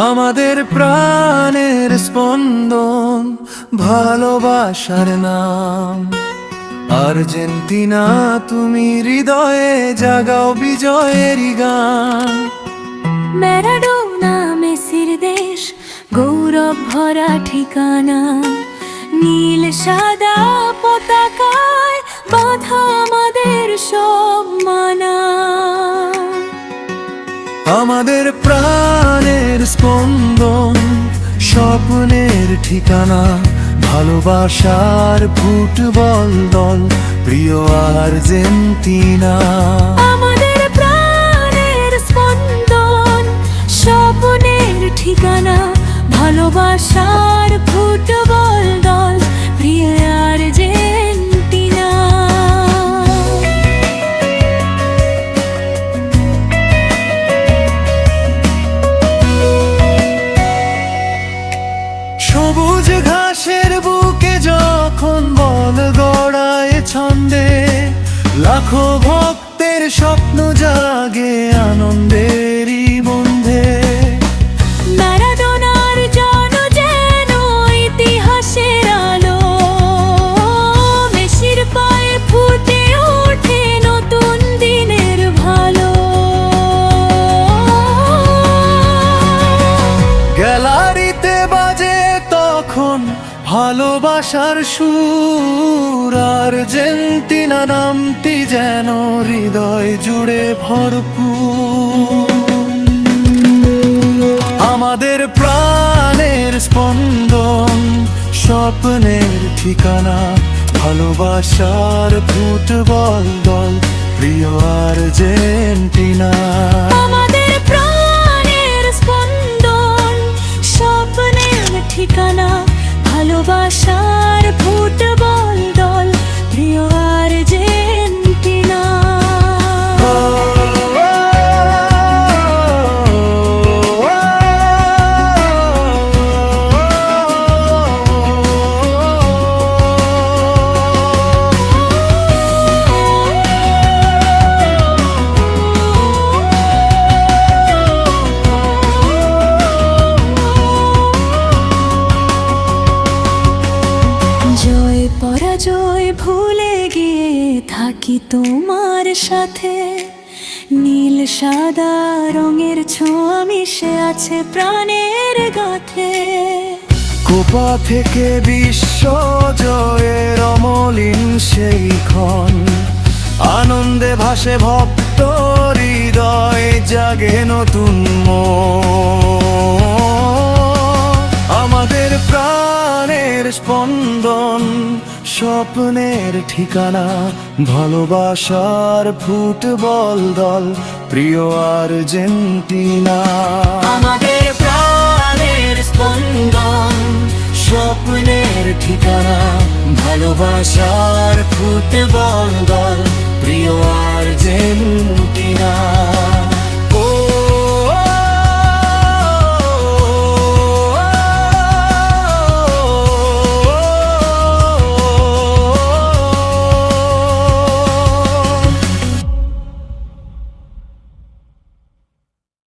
আমাদের প্রাণের স্পন্দন, ভালোবাসার নাম আর্জেন্টিনা। তুমি হৃদয়ে জাগাও বিজয়েরই গান। ম্যারাডোনা মেসির দেশ, গৌরব ভরা ঠিকানা। নীল সাদা পতাকায় বাঁধা আমাদের সব মানা। আমাদের প্রাণের স্পন্দন, স্বপ্নের ঠিকানা। ভালোবাসার ফুটবল দল, প্রিয় আর্জেন্টিনা। আমাদের প্রাণের স্পন্দন, স্বপ্নের ঠিকানা। ভালোবাসার ফুটবল দল, প্রিয় আর্জেন্টিনা। সবুজ ঘাসের বুকে যখন বল গড়ায় ছন্দে, লাখো ভক্তের স্বপ্ন জাগে আনন্দেরই বন্ধে। ম্যারাডোনার জন যেন ইতিহাসের আলো, মেসির পায়ে ফুটে ওঠে নতুন দিনের ভালো। গ্যালারিতে বাজে তখন ভালোবাসার সুর, আর্জেন্টিনা নামটি যেন হৃদয় জুড়ে ভরপুর। আমাদের প্রাণের স্পন্দন, স্বপ্নের ঠিকানা। ভালোবাসার ফুটবল দল, প্রিয় আর্জেন্টিনা। আমাদের প্রাণের স্পন্দন, স্বপ্নের ঠিকানা। ভালোবাসার ফুটবল দল, প্রিয় আর্জেন্টিনা। জয় পরাজয় ভুলে গিয়ে থাকি তোমার সাথে। নীল সাদা রঙের ছোঁয়া মিশে আছে প্রাণের গাথে। কোপা থেকে বিশ্ব জয়ের অমলিন সেই ক্ষণ, আনন্দে ভাসে ভক্ত হৃদয়, জাগে নতুন মন। আমাদের প্রাণের স্পন্দন, স্বপ্নের ঠিকানা। ভালোবাসার ফুটবল দল, প্রিয় আর্জেন্টিনা। আমাদের প্রাণের স্পন্দন, স্বপ্নের ঠিকানা। ভালোবাসার ফুটবল দল, প্রিয় আর্জেন্টিনা।